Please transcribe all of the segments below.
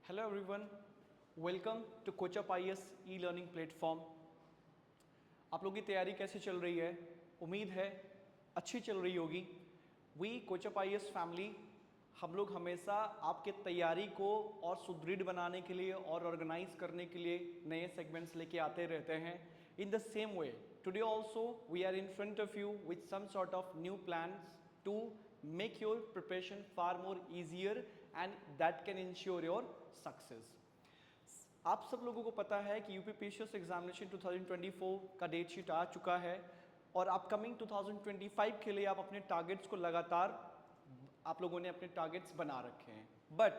Hello everyone, welcome to कोचअप IAS e-learning platform। आप लोगों की तैयारी कैसे चल रही है? उम्मीद है अच्छी चल रही होगी। वी कोचअप IAS फैमिली हम लोग हमेशा आपके तैयारी को और सुदृढ़ बनाने के लिए और ऑर्गेनाइज करने के लिए नए सेगमेंट्स लेके आते रहते हैं। In the same way today also we are in front of you with some sort of new plans to make your preparation far more easier and that can ensure your success। आप सब लोगों को पता है कि UPPSC examination 2024 का date sheet आ चुका है और अपकमिंग 2025 के लिए आप अपने टारगेट्स को लगातार आप लोगों ने अपने टारगेट्स बना रखे हैं। बट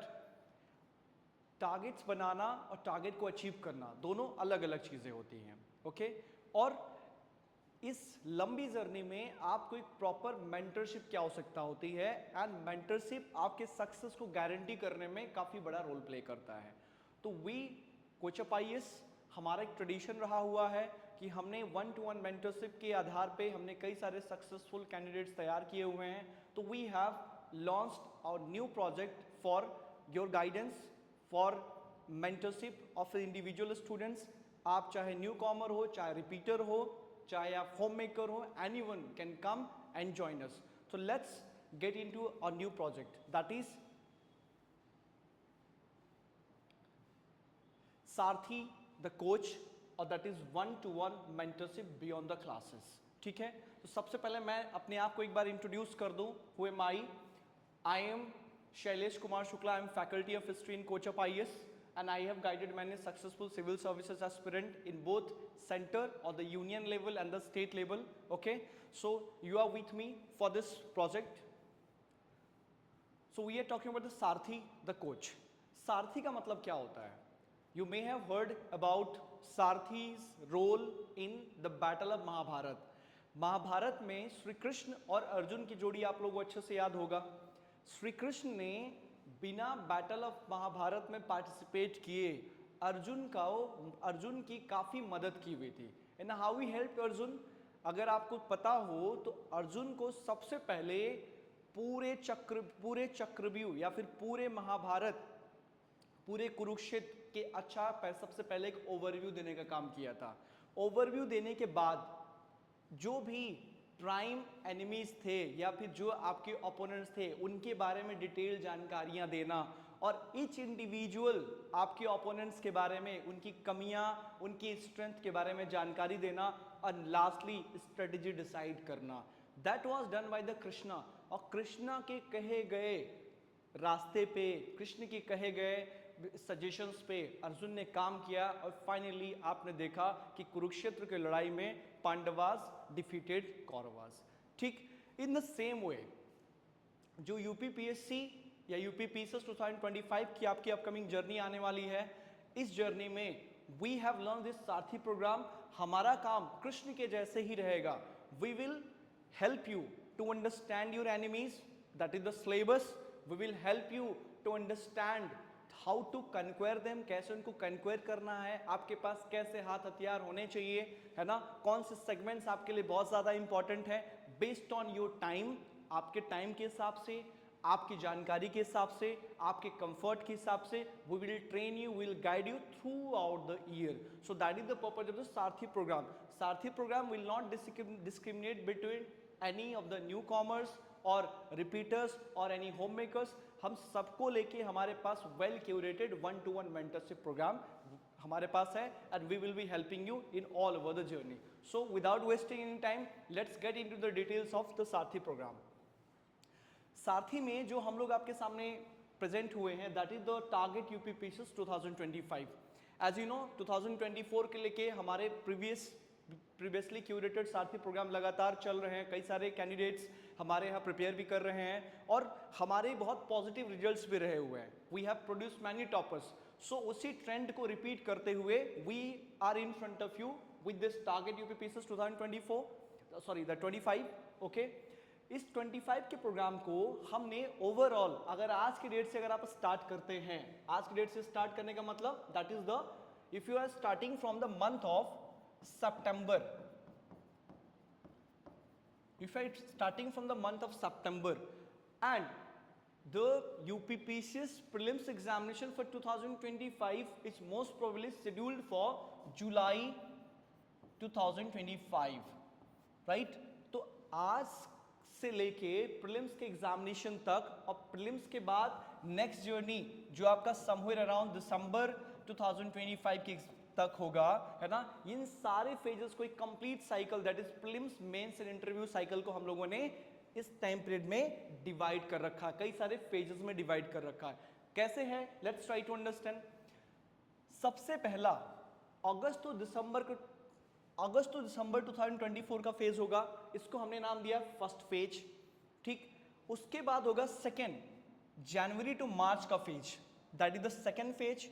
टारगेट्स बनाना और टारगेट को अचीव करना दोनों अलग अलग चीज़ें होती हैं, ओके। और इस लंबी जर्नी में आपको एक प्रॉपर मेंटरशिप की आवश्यकता होती है एंड मेंटरशिप आपके सक्सेस को गारंटी करने में काफ़ी बड़ा रोल प्ले करता है। तो वी कोचअप IAS हमारा एक ट्रेडिशन रहा हुआ है कि हमने 1-to-1 मेंटरशिप के आधार पे हमने कई सारे सक्सेसफुल कैंडिडेट्स तैयार किए हुए हैं। तो we have launched our new project for your guidance for mentorship of individual students. आप चाहे न्यू कॉमर हो, चाहे रिपीटर हो, चाहे आप होम मेकर हो, anyone can come and join us. So let's get into a new project that is Sarathi the coach और and is 1-to-1 mentorship beyond the classes. ठीक है, तो सबसे पहले मैं अपने आप को एक बार इंट्रोड्यूस कर दूं। Who am I am Shailesh Kumar Shukla. I am faculty of history in Coachup IAS and I have guided many successful civil services aspirant in both center or the union level and the state level, okay। So you are with me for this project। So we are talking about the Sarthi the coach। सारथी का मतलब क्या होता है? You may have heard about Sarthi's role in the battle of Mahabharat. Mahabharat में श्री कृष्ण और अर्जुन की जोड़ी आप लोगों को अच्छे से याद होगा। श्री कृष्ण ने बिना बैटल ऑफ महाभारत में पार्टिसिपेट किए अर्जुन की काफ़ी मदद की हुई थी। And how he help Arjun, अगर आपको पता हो तो अर्जुन को सबसे पहले पूरे चक्रव्यूह या फिर पूरे महाभारत, पूरे कुरुक्षेत्र के सबसे पहले एक ओवरव्यू देने का काम किया था। ओवरव्यू देने के बाद जो भी प्राइम एनिमीज थे या फिर जो आपके ओपोनेंट्स थे उनके बारे में डिटेल जानकारियां देना और ईच इंडिविजुअल आपके ओपोनेंट्स के बारे में, उनकी कमियां, उनकी स्ट्रेंथ के बारे में जानकारी देना और लास्टली स्ट्रेटेजी डिसाइड करना। That was done by the Krishna. और कृष्णा के कहे गए रास्ते पे, कृष्ण के कहे गए सजेशंस पे अर्जुन ने काम किया और फाइनली आपने देखा कि कुरुक्षेत्र की लड़ाई में पांडवास डिफीटेड कौरवास। ठीक इन द सेम वे जो यूपीपीएससी या यूपीपीएससी 2025 की आपकी अपकमिंग जर्नी आने वाली है, इस जर्नी में we have learn this Sarathi programme. हमारा काम कृष्ण के जैसे ही रहेगा। We will help you to understand your enemies, that is the syllabus. We will help you to understand how to conquer them, कैसे उनको कन्क्वेयर करना है, आपके पास कैसे हाथ हथियार होने चाहिए, है ना, कौन से सेगमेंट्स आपके लिए बहुत ज्यादा इंपॉर्टेंट है। बेस्ड ऑन योर टाइम, आपके टाइम के हिसाब से, आपकी जानकारी के हिसाब से, आपके कंफर्ट के हिसाब से we will train you, will guide you throughout the year. So that is the purpose of the Sarathi programme. Sarathi program will not discriminate between any of the newcomers और रिपीटर्स और any homemakers. हम सबको लेके हमारे पास well curated 1-to-1 mentorship program हमारे पास है and we will be helping you in all over the journey. So without wasting any time let's get into the details of the Sarathi programme. सारथी में जो हम लोग आपके सामने प्रेजेंट हुए हैं that is the target UPPSC 2025। As you know 2024 के लेके हमारे प्रीवियसली क्यूरेटेड सारथी प्रोग्राम लगातार चल रहे हैं। कई सारे कैंडिडेट्स हमारे यहाँ प्रिपेयर भी कर रहे हैं और हमारे बहुत पॉजिटिव रिजल्ट्स भी रहे हुए हैं। We have produce many toppers. So उसी ट्रेंड को रिपीट करते हुए we are in front of you with this target UPPSC 2025, okay. इस 25 के प्रोग्राम को हमने ओवरऑल, अगर आज की डेट से अगर आप स्टार्ट करते हैं, आज की डेट से स्टार्ट करने का मतलब that is the, if you are starting from the month of September, if I starting from the month of September and the UPPCS prelims examination for 2025 is most probably scheduled for July 2025, right? तो आज से लेके prelims के examination तक और prelims के बाद next journey जो आपका समवेयर अराउंड दिसंबर 2025 के तक होगा, है ना, इन सारे फेजेस को एक complete cycle that is prelims mains and interview cycle को हम लोगों ने इस टाइम पीरियड में डिवाइड कर रखा है, कई सारे फेजेस में डिवाइड कर रखा है। कैसे है, लेट्स ट्राई टू अंडरस्टैंड। सबसे पहला अगस्त टू दिसंबर 2024 का फेज होगा, इसको हमने नाम दिया फर्स्ट फेज, ठीक। उसके बाद होगा सेकेंड जनवरी टू मार्च का phase, that is the second phase.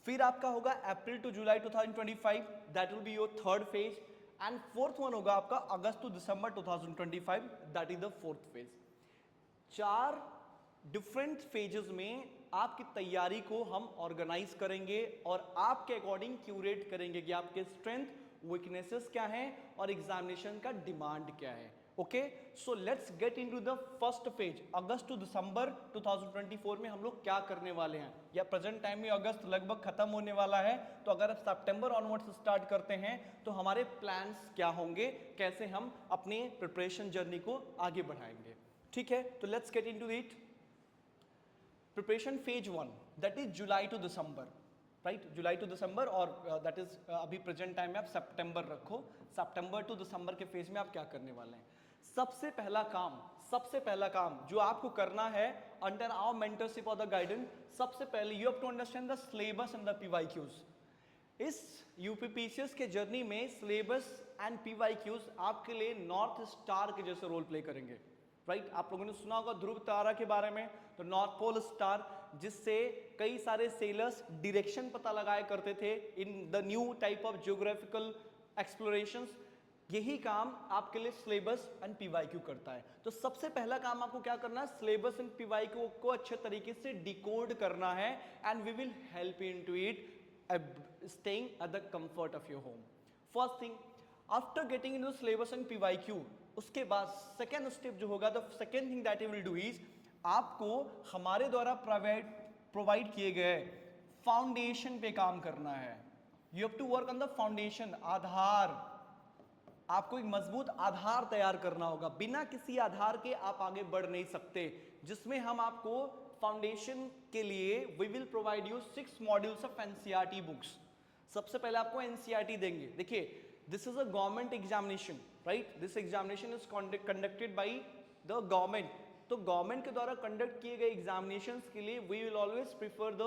फिर आपका होगा April to July 2025, that will be your third phase. And fourth one होगा आपका August to December 2025, that is the fourth phase. 4 different phases में आपकी तैयारी को हम ऑर्गेनाइज करेंगे और आपके अकॉर्डिंग क्यूरेट करेंगे कि आपके स्ट्रेंथ, वीकनेसेस क्या हैं और एग्जामिनेशन का डिमांड क्या है। Okay, so let's get into the first phase. August to December 2024 में हम लोग क्या करने वाले हैं, या प्रेजेंट टाइम में अगस्त लगभग खत्म होने वाला है, तो अगर आप सितंबर ऑनवर्ड से स्टार्ट करते हैं तो हमारे प्लान्स क्या होंगे, कैसे हम अपने प्रिपरेशन जर्नी को आगे बढ़ाएंगे, ठीक है। तो let's get into it. Preparation phase 1 that is July to December, right, July to December, और and that is present time में आप सितंबर रखो। सितंबर टू दिसंबर के फेज में आप क्या करने वाले हैं। सबसे पहला काम जो आपको करना है अंडर आवर मेंटरशिप और द गाइडेंस, सबसे पहले you have to understand the syllabus and the PYQs. इस यूपीपीसीएस के जर्नी में सिलेबस एंड पीवाईक्यूज आपके लिए नॉर्थ स्टार के जैसे रोल प्ले करेंगे, राइट। आप लोगों ने सुना होगा ध्रुव तारा के बारे में, तो नॉर्थ पोल स्टार, जिससे कई सारे सेलर्स डायरेक्शन पता लगाया करते थे in the new type of geographical explorations. यही काम आपके लिए सिलेबस एंड पीवाईक्यू करता है। तो सबसे पहला काम आपको क्या करना है, सिलेबस एंड पीवाईक्यू को अच्छे तरीके से डिकोड करना है, and we will help in to it staying at the comfort of your home. First thing, after getting in to syllabus and PYQ, उसके बाद सेकेंड स्टेप जो होगा, the second thing that you will do is, आपको हमारे द्वारा provide किए गए foundation पे काम करना है। You have to work on the foundation, आधार। आपको एक मजबूत आधार तैयार करना होगा, बिना किसी आधार के आप आगे बढ़ नहीं सकते, जिसमें हम आपको फाउंडेशन के लिए we will provide you 6 modules of NCERT books. सबसे पहले आपको एनसीईआरटी देंगे। देखिए, this is a government examination, right, this examination is conducted by the government. तो गवर्नमेंट के द्वारा कंडक्ट किए गए एग्जामिनेशंस के लिए we will always prefer the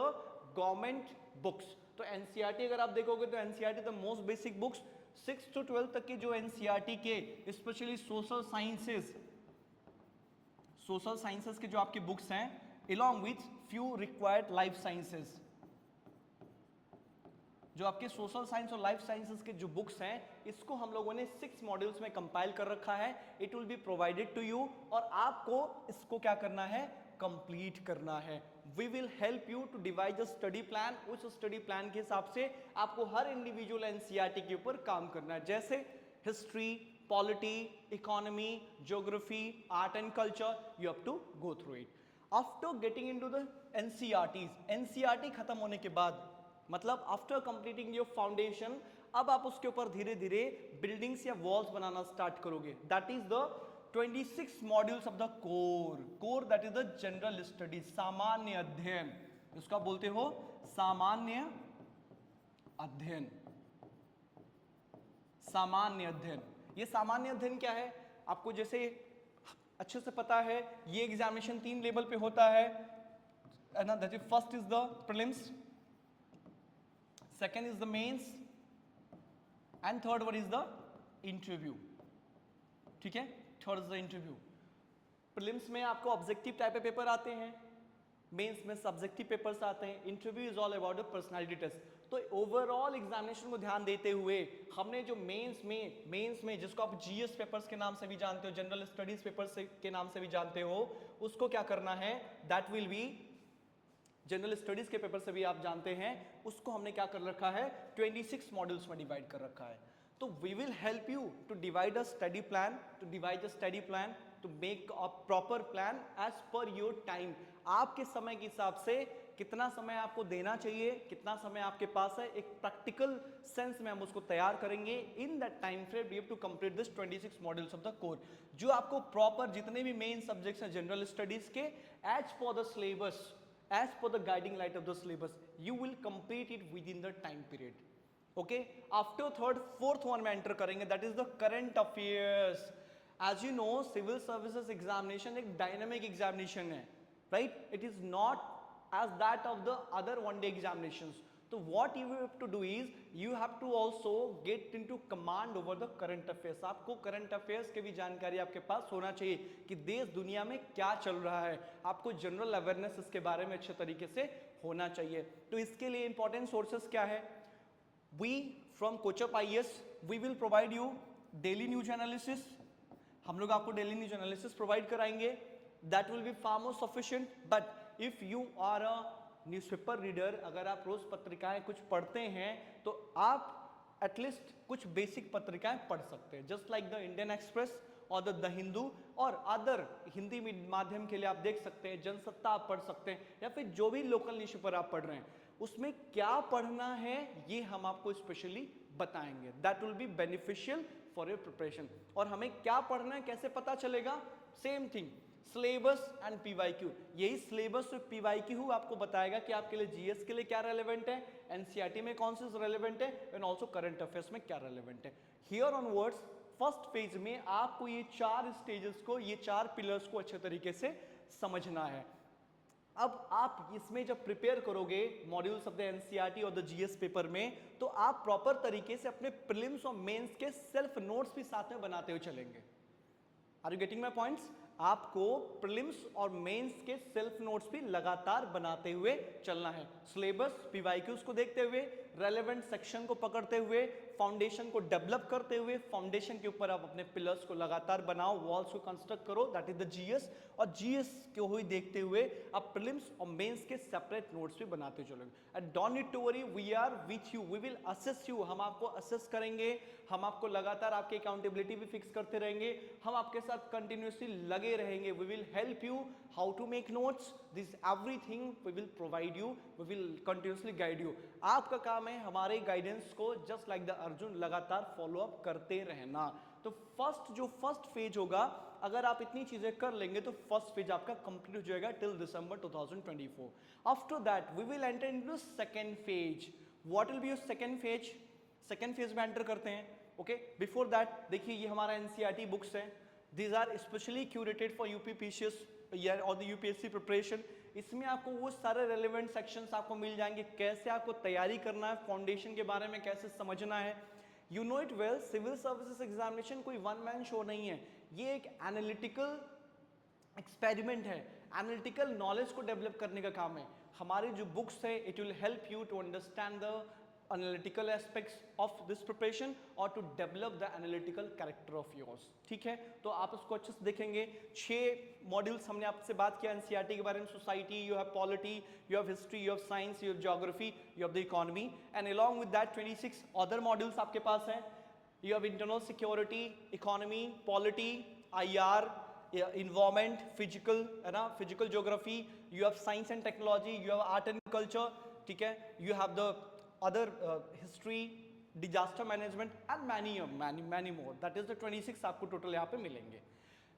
government books. तो एनसीईआरटी अगर आप देखोगे तो NCERT the most basic books 6 to 12 तक के जो एनसीईआरटी के स्पेशली सोशल साइंसेस के जो आपके बुक्स हैं, along with few required life sciences, जो आपके सोशल साइंस और लाइफ साइंसेस के जो बुक्स हैं, इसको हम लोगों ने 6 मॉड्यूल्स में कंपाइल कर रखा है। It will be provided to you, और आपको इसको क्या करना है, कंप्लीट करना है। We will help you to divide the study plan. उस स्टडी प्लान के हिसाब से आपको हर इंडिविजुअल एनसीईआरटी के ऊपर काम करना है, जैसे history, polity, economy, geography, art and culture, you have to go through it. After getting into the NCERTs, NCERT खत्म होने के बाद, मतलब आफ्टर कंप्लीटिंग योर फाउंडेशन, अब आप उसके ऊपर धीरे धीरे बिल्डिंग्स या वॉल्स बनाना स्टार्ट करोगे। That is the 26 modules of the core, that is the general study, सामान्य अध्ययन, उसका बोलते हो सामान्य अध्ययन। सामान्य अध्ययन, ये सामान्य अध्ययन क्या है, आपको जैसे अच्छे से पता है, ये एग्जामिनेशन 3 लेवल पे होता है ना। That is first is the prelims, second is the mains, and third one is the interview, ठीक है। Third is the interview. Prelims में आपको ऑब्जेक्टिव टाइप के पेपर आते हैं, मेंस में सब्जेक्टिव पेपर्स आते हैं, interview is all about the personality test. तो ओवरऑल एग्जामिनेशन को ध्यान देते हुए हमने जो मेंस में जिसको आप जीएस पेपर्स के नाम से भी जानते हो, जनरल स्टडीज पेपर्स के नाम से भी जानते हो, उसको क्या करना है, that will B general studies के पेपर से भी आप जानते हैं, उसको हमने क्या कर रखा है, 26 मॉड्यूल्स में डिवाइड कर रखा है। तो we will help you to divide a study plan, to make a proper plan as per your time. आपके समय के हिसाब से कितना समय आपको देना चाहिए, कितना समय आपके पास है, एक प्रैक्टिकल सेंस में हम उसको तैयार करेंगे। In that time frame we have to complete this 26 modules of the core, जो आपको प्रॉपर जितने भी मेन सब्जेक्ट्स हैं जनरल स्टडीज के, as per the syllabus, as per the guiding light of the syllabus, you will complete it within the time period. Okay, after third fourth one में enter करेंगे, that is the current affairs. As you know civil services examination एक dynamic examination है, right? It is not as that of the other one day examinations. So what you have to do is you have to also get into command over the current affairs. आपको current affairs के भी जानकारी आपके पास होना चाहिए कि देश दुनिया में क्या चल रहा है, आपको जनरल अवेयरनेस इसके बारे में अच्छे तरीके से होना चाहिए। तो इसके लिए इंपॉर्टेंट सोर्सेस क्या है? We from Coachup IAS we will provide you daily news analysis. हम लोग आपको डेली न्यूज एनालिसिस प्रोवाइड कराएंगे, that will be far more sufficient. But if you are a newspaper reader, अगर आप रोज पत्रिकाएं कुछ पढ़ते हैं तो आप एटलीस्ट कुछ बेसिक पत्रिकाएं पढ़ सकते हैं, just like the Indian express और द हिंदू और अदर हिंदी माध्यम के लिए आप देख सकते हैं, जनसत्ता आप पढ़ सकते हैं, या फिर जो भी लोकल न्यूज़पेपर आप पढ़ रहे हैं उसमें क्या पढ़ना है ये हम आपको स्पेशली बताएंगे। That will be beneficial for your preparation. और हमें क्या पढ़ना है कैसे पता चलेगा? Same thing, syllabus and PYQ. यही सिलेबस और पीवाईक्यू आपको बताएगा कि आपके लिए जीएस के लिए क्या रेलेवेंट है, एनसीईआरटी में कौन से रेलेवेंट है, एंड ऑल्सो करंट अफेयर्स में क्या रेलेवेंट है। हियर ऑनवर्ड्स फर्स्ट फेज में आपको ये चार स्टेजेस को, ये चार पिलर्स को अच्छे तरीके से समझना है। अब आप इसमें जब प्रिपेयर करोगे मॉड्यूल्स ऑफ द एनसीईआरटी और द जीएस पेपर में, तो आप प्रॉपर तरीके से अपने प्रीलिम्स और मेंस के सेल्फ नोट्स भी साथ में बनाते हुए चलेंगे। Are you getting my points? आपको प्रीलिम्स और मेंस के सेल्फ नोट्स भी लगातार बनाते हुए चलना है। सिलेबस, पीवाईक्यूज को देखते हुए, रेलेवेंट सेक्शन को पकड़ते हुए, फाउंडेशन को डेवलप करते हुए, फाउंडेशन के ऊपर आप अपने पिलर्स को लगातार बनाओ, वॉल्स को कंस्ट्रक्ट करो, दैट इज द जीएस। और जीएस को ही देखते हुए आप प्रीलिम्स और मेंस के सेपरेट नोट्स भी बनाते चलोगे। And don't need to worry, we are with you, we will assess you. हम आपको असेस करेंगे, हम आपको लगातार आपकी अकाउंटेबिलिटी भी फिक्स करते रहेंगे, हम आपके साथ कंटिन्यूसली लगे रहेंगे। We will help you how to make notes, this everything we will provide you, we will continuously guide you. आपका काम है हमारे गाइडेंस को जस्ट लाइक द अर्जुन लगातार फॉलो अप करते रहना। तो फर्स्ट फेज होगा, अगर आप इतनी चीजें कर लेंगे तो फर्स्ट फेज आपका कंप्लीट हो जाएगा till December 2024। After that we will enter into second phase. What will be your second phase? Second phase में एंटर करते हैं। ओके, बिफोर दैट देखिए ये हमारा एनसीईआरटी बुक्स है, these are specially curated for UP PCS और the UPSC preparation. इसमें आपको वो सारे रेलेवेंट सेक्शंस आपको मिल जाएंगे, कैसे आपको तैयारी करना है, फाउंडेशन के बारे में कैसे समझना है। You know it well, civil services examination कोई वन मैन शो नहीं है, ये एक एनालिटिकल एक्सपेरिमेंट है, एनालिटिकल नॉलेज को डेवलप करने का काम है। हमारी जो बुक्स है it will help you to understand the analytical aspects of this preparation or to develop the analytical character of yours। ठीक है, तो आप उसको अच्छे से देखेंगे। 6 मॉड्यूल्स हमने आपसे बात किया एनसीईआरटी के बारे में, society, you have polity, you have history, you have science, you have geography, you have the economy, and along with that 26 other modules आपके पास हैं। You have internal security, economy, polity, IR, environment, physical है ना, physical geography, you have science and technology, you have art and culture, ठीक है, you have the other history, disaster management and many more। that is the 26 आपको total यहाँ पे मिलेंगे।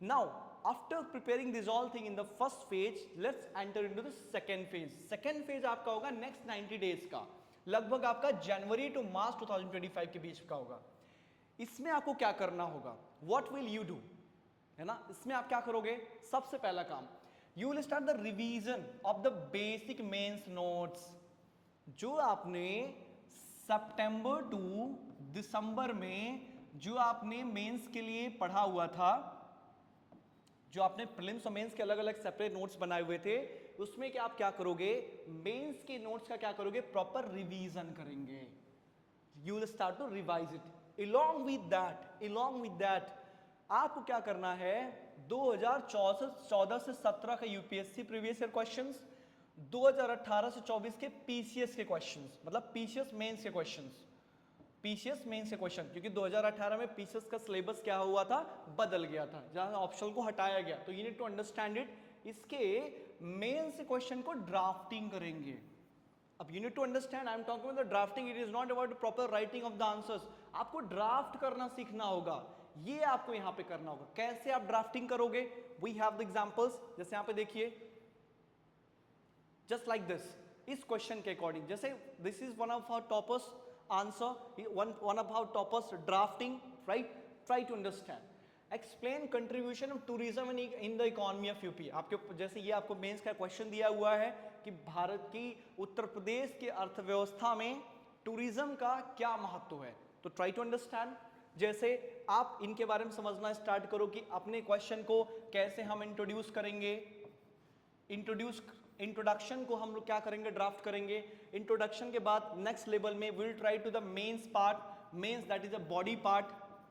now after preparing this all thing in the first phase, let's enter into the second phase। second phase आपका होगा next 90 days का, लगभग आपका जनवरी to मार्च 2025 के बीच का होगा। इसमें आपको क्या करना होगा, what will you do, है ना? इसमें आप क्या करोगे? सबसे पहला काम, you will start the revision of the basic mains notes। जो आपने सितंबर टू दिसंबर में जो आपने मेंस के लिए पढ़ा हुआ था, जो आपने प्रीलिम्स और मेंस के अलग अलग सेपरेट नोट्स बनाए हुए थे, उसमें क्या आप क्या करोगे, मेंस के नोट्स का क्या करोगे, प्रॉपर रिवीजन करेंगे। You will start to revise it. along with that आपको क्या करना है, 2014 से 17 का यूपीएससी प्रीवियस ईयर क्वेश्चंस, 2018 से 24 के पीसीएस के क्वेश्चंस, मतलब पीसीएस मेंस के क्वेश्चंस, पीसीएस मेंस के क्वेश्चन, क्योंकि 2018 में पीसीएस का सिलेबस क्या हुआ था, बदल गया था, जहां ऑप्शनल को हटाया गया। तो you need to understand it. इसके मेंस क्वेश्चन को ड्राफ्टिंग करेंगे। अब you need to understand, I am talking about the drafting, it is not about proper writing of the answers. आपको ड्राफ्ट करना सीखना होगा, ये आपको यहां पे करना होगा। कैसे आप ड्राफ्टिंग करोगे? वी हैव द एग्जांपल्स, जैसे यहां पे देखिए, जस्ट लाइक दिस, इस क्वेश्चन के अकॉर्डिंग, जैसे this is one of our toppers answer, one of our toppers drafting, right? Try to understand, explain contribution of tourism in the economy of UP. आपके जैसे ये आपको मेंस का question दिया हुआ है कि भारत की उत्तर प्रदेश की अर्थव्यवस्था में टूरिज्म का क्या महत्व है, तो ट्राई टू अंडरस्टैंड। जैसे आप इनके बारे में समझना स्टार्ट करो कि अपने क्वेश्चन को कैसे हम इंट्रोड्यूस करेंगे। इंट्रोडक्शन को हम लोग क्या करेंगे? ड्राफ्ट करेंगे। इंट्रोडक्शन के बाद नेक्स्ट लेवल में will try to the mains part, mains that is a body part,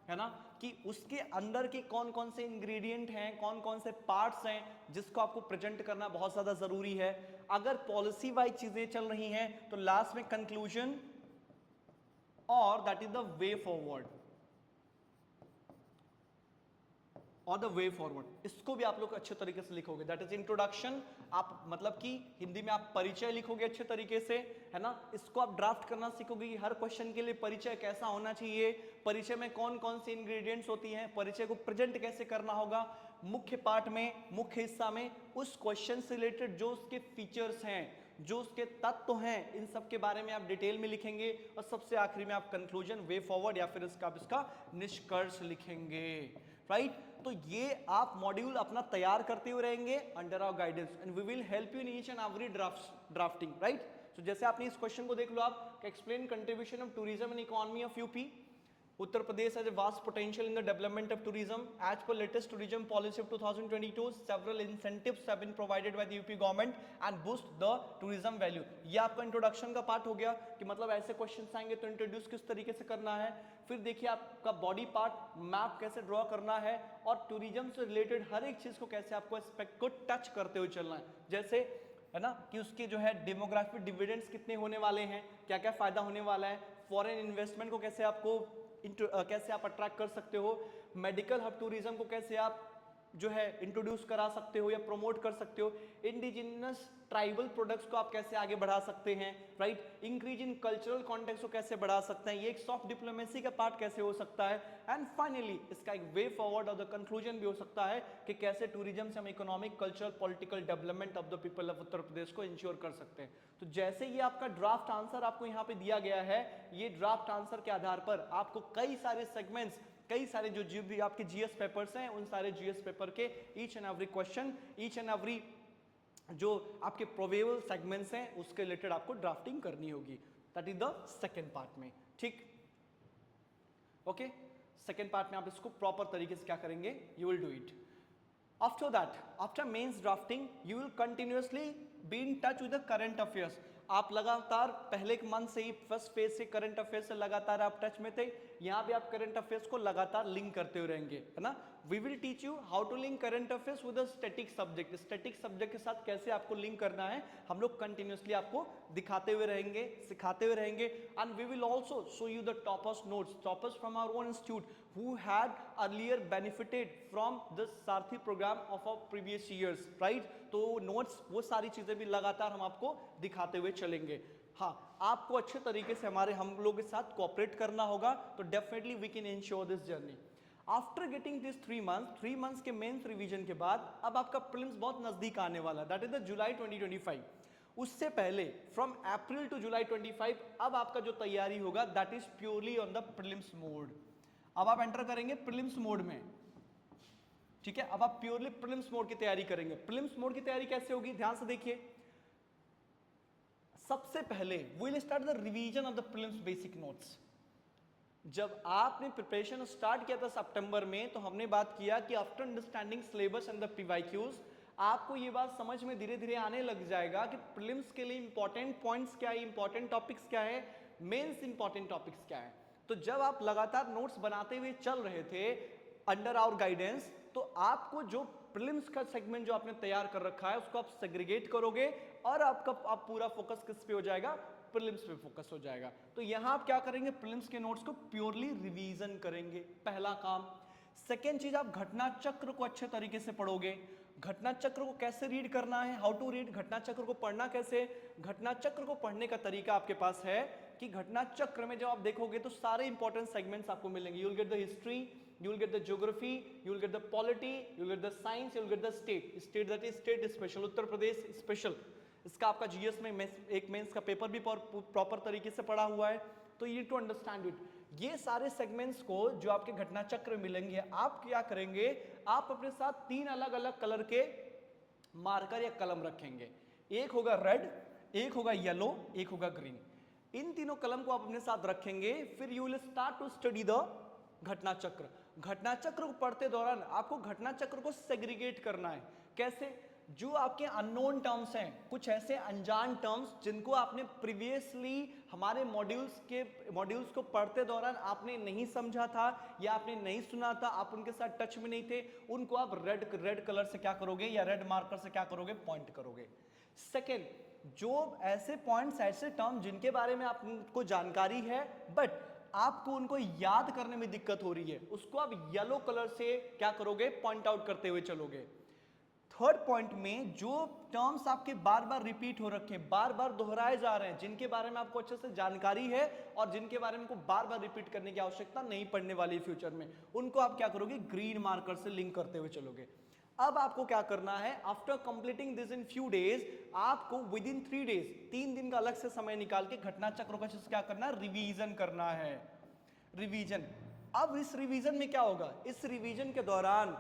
है ना, कि उसके अंदर के कौन कौन से इंग्रेडिएंट हैं, कौन कौन से पार्ट्स हैं जिसको आपको प्रेजेंट करना बहुत ज्यादा जरूरी है। अगर पॉलिसी वाइज चीजें चल रही हैं तो लास्ट में कंक्लूजन और and is the way forward, और द वे फॉरवर्ड, इसको भी आप लोग अच्छे तरीके से लिखोगे। दैट इज इंट्रोडक्शन, आप मतलब कि हिंदी में आप परिचय लिखोगे अच्छे तरीके से, है ना। इसको आप ड्राफ्ट करना सीखोगे कि हर क्वेश्चन के लिए परिचय कैसा होना चाहिए, परिचय में कौन कौन सी इंग्रेडिएंट्स होती हैं, परिचय को प्रेजेंट कैसे करना होगा। मुख्य पार्ट में, मुख्य हिस्सा में उस क्वेश्चन से रिलेटेड जो उसके फीचर्स हैं, जो उसके तत्व हैं, इन सब के बारे में आप डिटेल में लिखेंगे। और सबसे आखिरी में आप कंक्लूजन, वे फॉरवर्ड या फिर इसका निष्कर्ष लिखेंगे, राइट। तो ये आप मॉड्यूल अपना तैयार करते हुए रहेंगे under our guidance, and we will help you in each and every drafting, right. तो जैसे आपने इस क्वेश्चन को देख लो, आप explain contribution of tourism in economy of UP. Uttar Pradesh has a vast potential in the development of tourism. As per latest tourism policy of 2022, several incentives have been provided by the UP government and boost the tourism value. ये आपका introduction का part हो गया कि मतलब ऐसे questions आएंगे तो इंट्रोड्यूस किस तरीके से करना है। फिर देखिए आपका बॉडी पार्ट मैप कैसे ड्रॉ करना है, और टूरिज्म से रिलेटेड हर एक चीज को कैसे आपको एस्पेक्ट को टच करते हुए चलना है। जैसे है ना कि उसके जो है डेमोग्राफिक डिविडेंड्स कितने होने वाले हैं, क्या क्या फायदा होने वाला है, फॉरेन इन्वेस्टमेंट को कैसे आपको कैसे आप अट्रैक्ट कर सकते हो, मेडिकल हब टूरिज्म को कैसे आप जो है इंट्रोड्यूस करा सकते हो या प्रमोट कर सकते हो, इंडिजिनस ट्राइबल प्रोडक्ट्स को आप कैसे आगे बढ़ा सकते हैं, right. Increase in cultural context को कैसे बढ़ा सकते हैं, ये एक सॉफ्ट डिप्लोमेसी का पार्ट कैसे हो सकता है, एंड फाइनली इसका एक वे फॉरवर्ड और द कंक्लूजन भी हो सकता है कि कैसे टूरिज्म से हम economic, cultural, political development of the people of Uttar Pradesh को इंश्योर कर सकते हैं। तो जैसे ये आपका ड्राफ्ट आंसर आपको यहाँ पे दिया गया है, ये ड्राफ्ट आंसर के आधार पर आपको कई सारे सेगमेंट्स, कई सारे जो भी आपके जीएस पेपर्स हैं, उन सारे जीएस पेपर के each and every question, each and every जो आपके प्रोबेबल सेगमेंट्स हैं उसके रिलेटेड आपको ड्राफ्टिंग करनी होगी। That is the second part में, ठीक, ओके। सेकेंड पार्ट में आप इसको प्रॉपर तरीके से क्या करेंगे, you will do it. After that, after mains drafting, you will continuously be in touch with the current affairs. आप लगातार पहले के मंथ से ही, फर्स्ट फेज से करंट अफेयर्स से लगातार आप टच में थे, यहाँ भी आप करंट अफेयर्स को लगातार लिंक करते हुए रहेंगे, है ना। We will teach you how to link current affairs with a static subject. Static subject के साथ कैसे आपको लिंक करना है, हम लोग कंटिन्यूअसली आपको दिखाते हुए रहेंगे, सिखाते हुए रहेंगे। And we will also show you the toppers notes, toppers from our own institute who had earlier benefited from the Sarathi programme of our previous years, right? तो नोट्स, वो सारी चीजें भी लगातार हम आपको दिखाते हुए चलेंगे। हाँ, आपको अच्छे तरीके से हम लोगों के साथ कोऑपरेट करना होगा, तो definitely we can ensure this journey. After getting this 3 months के मेंस रिवीजन के बाद अब आपका प्रीलिम्स बहुत नजदीक आने वाला है, दैट इज द जुलाई 2025। उससे पहले फ्रॉम अप्रैल टू जुलाई 25 अब आपका जो तैयारी होगा that is purely on the prelims mode. अब आप एंटर करेंगे प्रीलिम्स मोड में, ठीक है। अब आप प्योरली प्रीलिम्स मोड की तैयारी करेंगे। प्रीलिम्स मोड की तैयारी कैसे होगी, ध्यान से देखिए। सबसे पहले we will start the revision of the prelims basic notes. जब आपने प्रिपरेशन स्टार्ट किया था सितंबर में, तो हमने बात किया कि after understanding syllabus and the PYQs, आपको ये बात समझ में धीरे धीरे आने लग जाएगा कि प्रीलिम्स के लिए इंपॉर्टेंट पॉइंट्स क्या है, इंपॉर्टेंट टॉपिक्स क्या है, मेंस इंपॉर्टेंट टॉपिक्स क्या है। तो जब आप लगातार नोट्स बनाते हुए चल रहे थे अंडर आवर गाइडेंस, तो आपको जो प्रीलिम्स का सेगमेंट जो आपने तैयार कर रखा है उसको आप सेग्रीगेट करोगे, और आपका पूरा फोकस किस पे हो जाएगा, प्रीलिम्स पे फोकस हो जाएगा। तो यहां आप क्या करेंगे, प्रीलिम्स के नोट्स को प्योरली रिवीजन करेंगे, पहला काम। सेकेंड चीज, आप घटना चक्र को अच्छे तरीके से पढ़ोगे। घटना चक्र को कैसे रीड करना है, हाउ टू रीड, घटना चक्र को पढ़ना कैसे। घटना चक्र को पढ़ने का तरीका आपके पास है कि घटना चक्र में जब आप देखोगे तो सारे इंपॉर्टेंट सेगमेंट्स आपको मिलेंगे। You will get the history, you will get the geography, you will get the polity, you will get the science, you will get the state that is state special, Uttar Pradesh special. इसका आपका GS में एक mains का paper भी proper तरीके से पढ़ा हुआ है, तो you need to understand it. ये सारे सेगमेंट्स को जो आपके घटना चक्र मिलेंगे, आप क्या करेंगे, आप अपने साथ 3 अलग अलग कलर के मार्कर या कलम रखेंगे। एक होगा रेड, एक होगा येलो, एक होगा ग्रीन। इन तीनों कलम को आप अपने साथ रखेंगे, फिर you will start to study the Ghatna Chakra. घटना चक्र को पढ़ते दौरान आपको घटना चक्र को सेग्रीगेट करना है। कैसे? जो आपके अननोन टर्म्स हैं, कुछ ऐसे अनजान टर्म्स जिनको आपने प्रीवियसली हमारे मॉड्यूल्स को पढ़ते दौरान आपने नहीं समझा था या आपने नहीं सुना था, आप उनके साथ टच में नहीं थे, उनको आप रेड कलर से क्या करोगे या रेड मार्कर से क्या करोगे, पॉइंट करोगे। सेकेंड, जो ऐसे पॉइंट्स, ऐसे टर्म जिनके बारे में आपको जानकारी है बट आपको उनको याद करने में दिक्कत हो रही है, उसको आप येलो कलर से क्या करोगे, पॉइंट आउट करते हुए चलोगे। थर्ड पॉइंट में जो टर्म्स आपके बार बार रिपीट हो रखे हैं, बार बार दोहराए जा रहे हैं, जिनके बारे में आपको अच्छे से जानकारी है और जिनके बारे में आपको बार बार रिपीट करने की आवश्यकता नहीं पड़ने वाली फ्यूचर में, उनको आप क्या करोगे, ग्रीन मार्कर से लिंक करते हुए चलोगे। अब आपको क्या करना है, after completing this in few days, आपको विद इन 3 डेज, 3 दिन का अलग से समय निकाल के घटना चक्र का क्या करना है, रिवीजन करना है। रिवीजन। अब इस रिवीजन में क्या होगा, इस रिवीजन के दौरान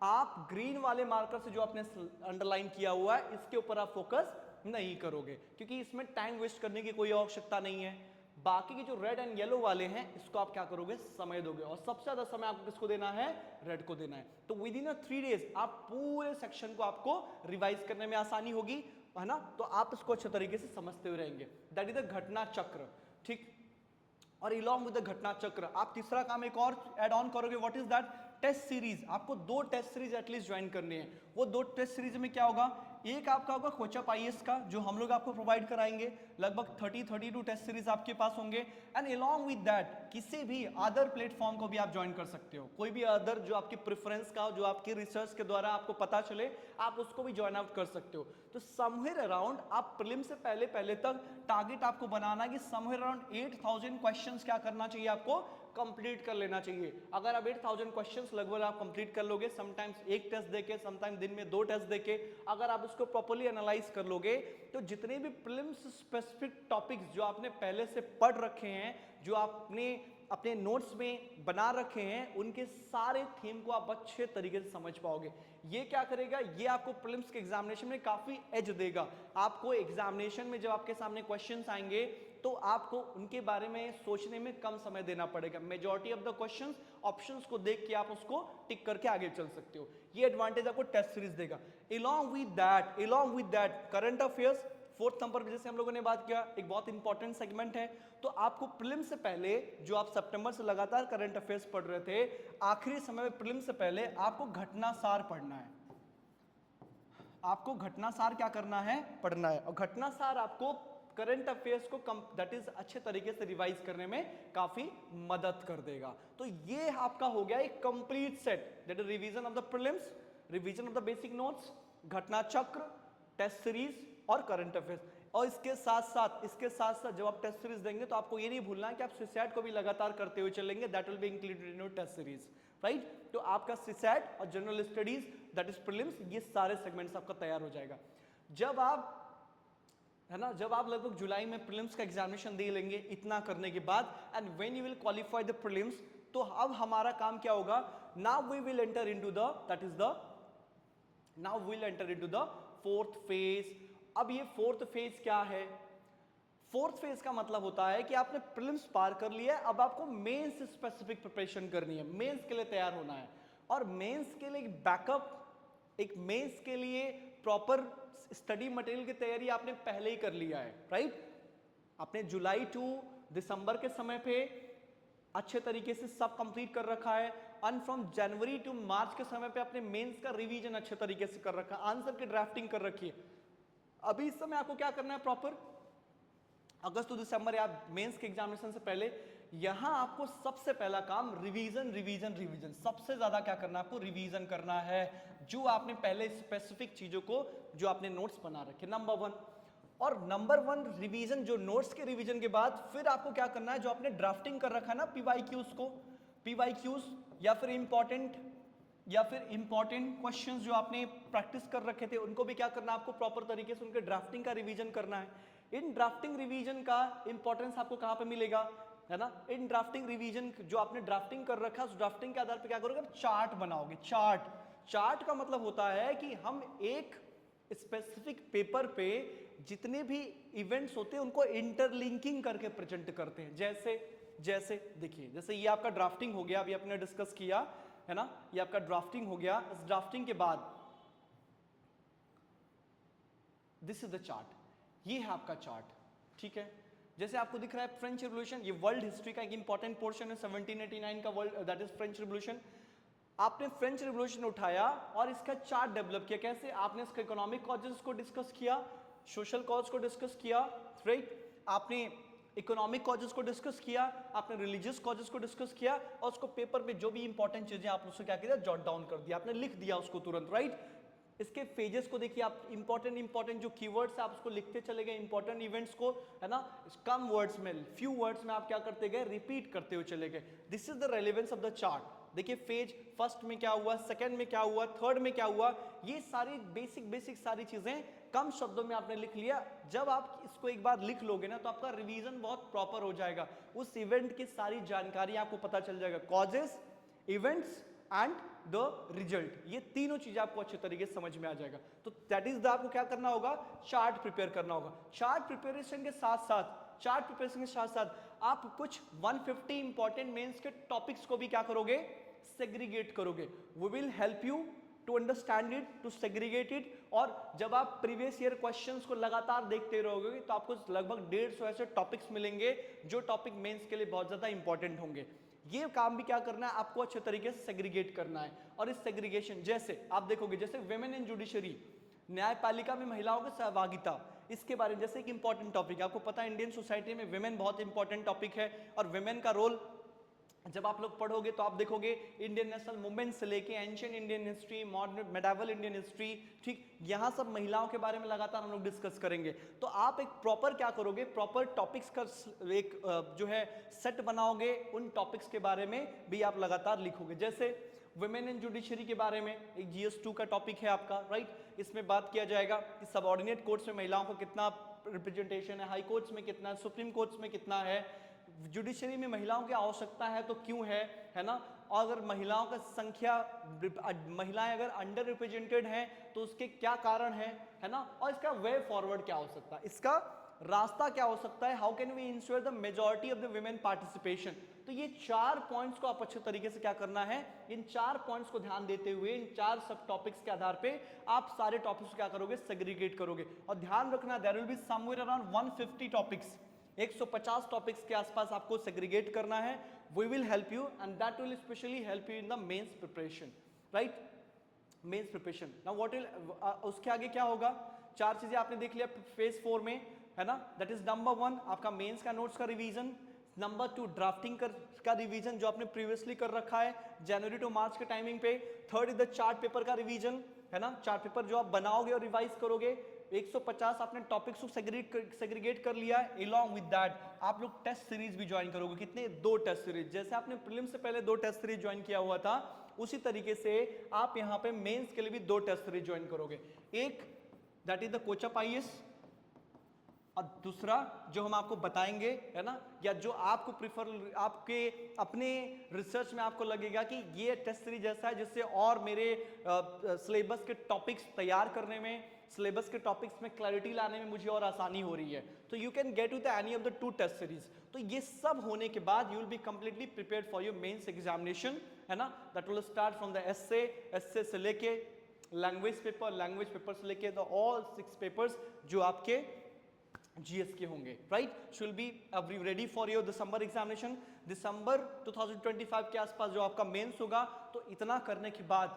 आप ग्रीन वाले मार्कर से जो आपने अंडरलाइन किया हुआ है, इसके ऊपर आप फोकस नहीं करोगे क्योंकि इसमें टाइम वेस्ट करने की कोई आवश्यकता नहीं है। बाकी के जो रेड एंड येलो वाले हैं, इसको आप क्या करोगे, समय दोगे, और सबसे ज्यादा समय आपको किसको देना है, रेड को देना है। तो विद इन 3 डेज आप पूरे सेक्शन को आपको रिवाइज करने में आसानी होगी, है ना। तो आप इसको अच्छे तरीके से समझते हुए रहेंगे। दैट इज द घटना चक्र, ठीक। और इलॉन्ग विद द घटना चक्र आप तीसरा काम एक और ऐड ऑन करोगे। What is that, test series. आपको 2 टेस्ट सीरीज एटलीस्ट ज्वाइन करनी है। वो 2 टेस्ट सीरीज में क्या होगा, एक आपका होगा कोचअप आईएएस का, जो हम लोग आपको प्रोवाइड कराएंगे, लगभग 30-32 टेस्ट सीरीज आपके पास होंगे। एंड अलोंग विद दैट किसी भी अदर प्लेटफॉर्म को भी आप ज्वाइन कर सकते हो, कोई भी अदर जो आपकी प्रेफरेंस का हो, जो आपकी रिसर्च के द्वारा आपको पता चले, आप उसको भी ज्वाइन आउट कर सकते हो। तो समवेयर अराउंड आप प्रीलिम से पहले तक टारगेट आपको बनाना है कि समवेयर अराउंड 8000 क्वेश्चंस क्या करना चाहिए, आपको कंप्लीट कर लेना चाहिए। अगर आप 8000 क्वेश्चंस लगभग आप कंप्लीट कर लोगे, समटाइम्स एक टेस्ट देके, समटाइम दिन में 2 टेस्ट देके, अगर आप उसको प्रॉपर्ली एनालाइज कर लोगे, तो जितने भी प्रीलिम्स स्पेसिफिक टॉपिक्स जो आपने पहले से पढ़ रखे हैं, जो आपने अपने नोट्स में बना रखे हैं, उनके सारे थीम को आप अच्छे तरीके से समझ पाओगे। ये क्या करेगा, ये आपको प्रीलिम्स के एग्जामिनेशन में काफी एज देगा। आपको एग्जामिनेशन में जब आपके सामने क्वेश्चंस आएंगे तो आपको उनके बारे में सोचने में कम समय देना पड़ेगा। Majority of the questions options को देख के आप उसको टिक करके आगे चल सकते हो। ये एडवांटेज आपको टेस्ट सीरीज देगा। along with that current affairs 4th number पर जैसे हम लोगों ने बात किया, एक बहुत इंपॉर्टेंट सेगमेंट है। तो आपको प्रीलिम से पहले, जो आप सितंबर से लगातार करंट अफेयर्स पढ़ रहे थे, आखिरी समय में प्रीलिम से पहले आपको घटनासार पढ़ना है। आपको घटनासार क्या करना है, पढ़ना है। और घटनासार आपको करंट अफेयर्स को दैट इज अच्छे तरीके से रिवाइज करने में काफी मदद कर देगा। तो ये आपका हो गया एक complete set, that is revision of the prelims, revision of the basic notes, घटना चक्र, टेस्ट सीरीज और करंट अफेयर्स। और इसके साथ साथ जब आप टेस्ट सीरीज देंगे तो आपको ये नहीं भूलना है कि आप सिसैट को भी लगातार करते हुए चलेंगे, that will be included in your test series, right. तो आपका सिसैट और general studies, that is prelims, ये सारे सेगमेंट्स आपका तैयार हो जाएगा। जब आप, है ना, जब आप लगभग जुलाई में प्रीलिम्स का एग्जामिनेशन दे लेंगे, इतना करने के बाद, and when you will qualify the prelims, तो अब हमारा काम क्या होगा, now we will enter into the, that is the, now we will enter into the 4th phase. अब ये 4th फेज क्या है, 4th फेज का मतलब होता है कि आपने प्रीलिम्स पार कर लिया है, अब आपको मेंस स्पेसिफिक प्रिपरेशन करनी है, मेंस के लिए तैयार होना है। और मेंस के लिए बैकअप, एक मेंस के लिए प्रॉपर स्टडी मटेरियल की तैयारी आपने पहले ही कर लिया है, राइट। आपने जुलाई टू दिसंबर के समय पे अच्छे तरीके से सब कंप्लीट कर रखा है, एंड फ्रॉम जनवरी टू मार्च के समय पे अपने मेंस का रिवीजन अच्छे तरीके से कर रखा है, आंसर की ड्राफ्टिंग कर रखी है। अभी इस समय आपको क्या करना है, प्रॉपर अगस्त टू दिसंबर या मेंस के एग्जामिनेशन से पहले, यहां आपको सबसे पहला काम रिवीजन, सबसे ज्यादा क्या करना है, आपको रिवीजन करना है। जो आपने पहले स्पेसिफिक चीजों को जो आपने नोट्स बना रखे, नंबर 1। और नंबर 1 रिवीजन, जो नोट्स के रिवीजन के बाद फिर आपको क्या करना है, जो आपने ड्राफ्टिंग कर रखा है ना पीवाईक्यूज को, पीवाईक्यूज या फिर इंपॉर्टेंट क्वेश्चंस जो आपने प्रैक्टिस कर रखे थे उनको भी क्या करना है, आपको प्रॉपर तरीके से उनके ड्राफ्टिंग का रिवीजन करना है। इन ड्राफ्टिंग रिवीजन का इंपॉर्टेंस आपको कहां पे मिलेगा, है ना, इन ड्राफ्टिंग रिवीजन जो आपने ड्राफ्टिंग कर रखा है उस ड्राफ्टिंग के आधार पे क्या करोगे, चार्ट बनाओगे। चार्ट का मतलब होता है कि हम एक स्पेसिफिक पेपर पे जितने भी इवेंट्स होते हैं उनको इंटरलिंकिंग करके प्रेजेंट करते हैं। जैसे देखिए, जैसे ये आपका ड्राफ्टिंग हो गया, अभी आपने डिस्कस किया, है ना, ये आपका ड्राफ्टिंग हो गया। इस ड्राफ्टिंग के बाद दिस इज द चार्ट, ये है आपका चार्ट, ठीक है। जैसे आपको दिख रहा है फ्रेंच रिवॉल्यूशन, ये वर्ल्ड हिस्ट्री का एक इंपॉर्टेंट पोर्शन है, 1789 का world, that is French revolution. आपने फ्रेंच रिवॉल्यूशन उठाया और इसका चार्ट डेवलप किया। कैसे? आपने इसके इकोनॉमिक कॉजेस को डिस्कस किया, सोशल कॉज को डिस्कस किया, राइट, आपने इकोनॉमिक कॉजेस को डिस्कस किया, आपने रिलीजियस कॉजेस को डिस्कस किया, और उसको पेपर पे जो भी इंपॉर्टेंट चीजें आप उसको क्या किया, जॉट डाउन कर दिया, आपने लिख दिया उसको तुरंत, राइट। इसके पेजेस को देखिए आप, इंपॉर्टेंट जो कीवर्ड्स है आप उसको लिखते चले गए, इंपॉर्टेंट इवेंट्स को, है ना, कम वर्ड्स में, फ्यू वर्ड्स में आप क्या करते गए, रिपीट करते हुए चले गए। This is the relevance of the chart. देखिए फेज फर्स्ट में क्या हुआ, सेकंड में क्या हुआ, थर्ड में क्या हुआ, ये सारी बेसिक सारी चीजें कम शब्दों में आपने लिख लिया। जब आप इसको एक बार लिख लोगे ना तो आपका रिवीजन बहुत प्रॉपर हो जाएगा, उस इवेंट की सारी जानकारी आपको पता चल जाएगा, causes, events and the result, ये तीनों चीजें आपको अच्छे तरीके से समझ में आ जाएगा। तो दैट इज द, आपको क्या करना होगा, चार्ट प्रिपेयर करना होगा। चार्ट प्रिपरेशन के साथ साथ आप कुछ 150 इंपॉर्टेंट मेंस के टॉपिक्स को भी क्या करोगे, सेग्रीगेट करोगे। We will help you to understand it, to segregate it. और जब आप प्रीवियस ईयर क्वेश्चंस को लगातार देखते रहोगे तो आपको लगभग 150 ऐसे टॉपिक्स मिलेंगे जो टॉपिक मेंस के लिए बहुत ज्यादा इंपॉर्टेंट होंगे। ये काम भी क्या करना है, आपको अच्छे तरीके से सेग्रीगेट करना है। और इस सेग्रीगेशन, जैसे आप देखोगे, जैसे विमेन इन जुडिशरी, न्यायपालिका में महिलाओं की सहभागिता, इसके बारे में जैसे एक इंपॉर्टेंट टॉपिक है, आपको पता है इंडियन सोसाइटी में विमेन बहुत इंपॉर्टेंट टॉपिक है, और विमेन का रोल जब आप लोग पढ़ोगे तो आप देखोगे इंडियन नेशनल मूवमेंट से लेके ancient Indian history, modern medieval Indian history, ठीक, यहां सब महिलाओं के बारे में लगातार हम लोग डिस्कस करेंगे। तो आप एक प्रॉपर क्या करोगे, प्रॉपर टॉपिक्स का एक जो है सेट बनाओगे, उन टॉपिक्स के बारे में भी आप लगातार लिखोगे। जैसे वुमेन इन जुडिशरी के बारे में एक GS2 का टॉपिक है आपका, राइट, इसमें बात किया जाएगा कि सबऑर्डिनेट कोर्ट्स में महिलाओं को कितना रिप्रेजेंटेशन है, हाई कोर्ट्स में कितना है, सुप्रीम कोर्ट्स में कितना है, जुडिशरी में महिलाओं की आवश्यकता है तो क्यों है ना, और अगर महिलाओं का संख्या, महिलाएं अगर अंडर रिप्रेजेंटेड हैं तो उसके क्या कारण है ना, और इसका वे फॉरवर्ड क्या हो सकता है, इसका रास्ता क्या हो सकता है, how can we ensure the majority of the women participation. तो ये 4 पॉइंट्स को आप अच्छे तरीके से क्या करना है, इन 4 पॉइंट्स को ध्यान देते हुए इन 4 सब टॉपिक्स के आधार पे आप सारे टॉपिक्स को क्या करोगे, सेग्रीगेट करोगे। और ध्यान रखना, there will be somewhere around 150 topics, 150 topics के आसपास आपको सेग्रीगेट करना है। We will help you and that will specially help you in the mains preparation, right, mains preparation. Now what will, उसके आगे क्या होगा, 4 चीजें आपने देख लिया फेज 4 में, है ना, दैट इज नंबर 1 आपका मेंस का नोट्स का रिवीजन, नंबर 2 ड्राफ्टिंग का रिवीजन जो आपने प्रीवियसली कर रखा है जनवरी टू मार्च के टाइमिंग पे, third is the chart paper का रिवीजन, है ना, चार्ट पेपर जो आप बनाओगे और रिवाइज करोगे। 150 आपने टॉपिक्स को सेग्रीगेट कर लिया है। एलॉन्ग विद दैट आप लोग टेस्ट सीरीज भी ज्वाइन करोगे, कितने, 2 टेस्ट सीरीज, जैसे आपने प्रीलिम्स से पहले 2 टेस्ट सीरीज ज्वाइन किया हुआ था उसी तरीके से आप यहाँ पे मेंस के लिए भी 2 टेस्ट सीरीज ज्वाइन करोगे। एक दैट इज द कोचअप IAS, और दूसरा जो हम आपको बताएंगे, है ना, या जो आपको प्रिफर, आपके अपने रिसर्च में आपको लगेगा कि ये टेस्ट सीरीज ऐसा है जिससे और मेरे सिलेबस के टॉपिक्स तैयार करने में, सिलेबस के टॉपिक्स में क्लैरिटी लाने में मुझे और आसानी हो रही है, तो you can get with any of the 2 test series. तो ये सब होने के बाद you will be completely prepared for your mains examination, है ना, that will start from the essay से लेके लैंग्वेज पेपर से लेके द ऑल 6 पेपर्स जो आपके GS के होंगे, right, should be ready for your December examination. दिसंबर 2025 के आसपास जो आपका मेंस होगा, तो इतना करने के बाद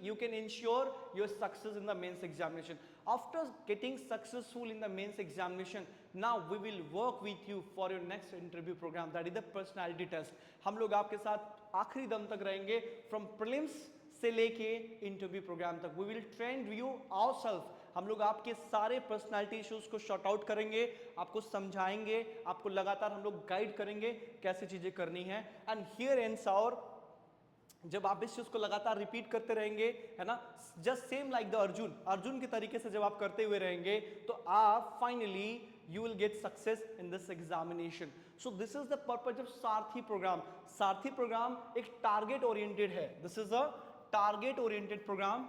you can ensure your success in the mains examination. After getting successful in the mains examination, now we will work with you for your next interview program, that is the personality test. हम लोग आपके साथ आखिरी दम तक रहेंगे, from prelims से लेके इंटरव्यू प्रोग्राम तक we will train you ourself. हम लोग आपके सारे पर्सनालिटी इश्यूज को शॉर्ट आउट करेंगे, आपको समझाएंगे, आपको लगातार हम लोग गाइड करेंगे कैसे चीजें करनी है। एंड हियर एंड्स आवर, जब आप इस चीज को लगातार रिपीट करते रहेंगे, है ना, just same like the Arjun के तरीके से जब आप करते हुए रहेंगे तो आप finally you will get success in this examination. So this is the purpose of Sarathi programme. Sarathi programme एक टारगेट ओरिएंटेड है। This is a target oriented programme.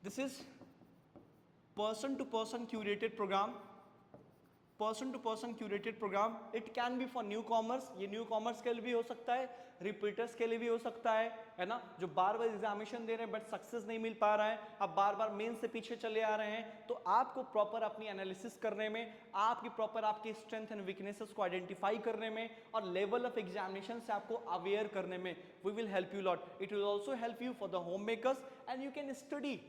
This is person to person curated programme, person to person curated programme. It can be for new commerce, ये new commerce के लिए भी हो सकता है, repeaters के लिए भी हो सकता है ना, जो बार बार एग्जामिनेशन दे रहे हैं बट सक्सेस नहीं मिल पा रहा है, अब बार बार मेन से पीछे चले आ रहे हैं, तो आपको प्रॉपर अपनी एनालिसिस करने में, आपकी प्रॉपर आपकी स्ट्रेंथ एंड वीकनेसेस को आइडेंटिफाई करने में और लेवल ऑफ एग्जामिनेशन से आपको अवेयर करने में we will help you lot. It will also help you for the home makers and you can study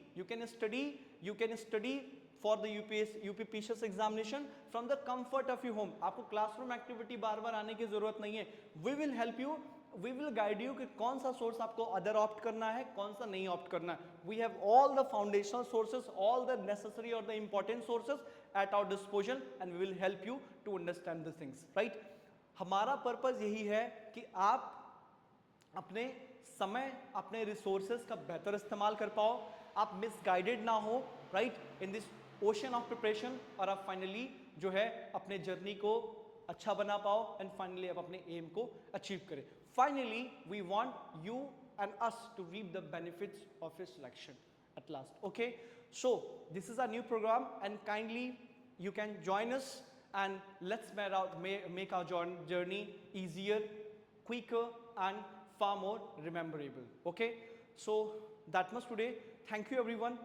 for the UPSC examination from the comfort of your home। आपको classroom activity bar बार आने की जरूरत नहीं है। We will help you, we will guide you कि कौन सा source आपको अदर ऑप्ट करना है, कौन सा नहीं ऑप्ट करना है। We have all the foundational sources, all the necessary or the important sources at our disposal and we will help you to understand these things, right? हमारा पर्पस यही है कि आप अपने समय, अपने रिसोर्सेज का बेहतर इस्तेमाल कर पाओ, आप मिसगाइडेड ना हो, right, in this ocean of preparation, और आप फाइनली जो है अपने जर्नी को अच्छा बना पाओ एंड फाइनली आप अपने एम को अचीव करें। Finally we want you and us to reap the benefits of your selection at last, okay? So this is our new program and kindly you can join us and let's make our journey easier, quicker and far more rememberable, okay? So that much today. Thank you everyone.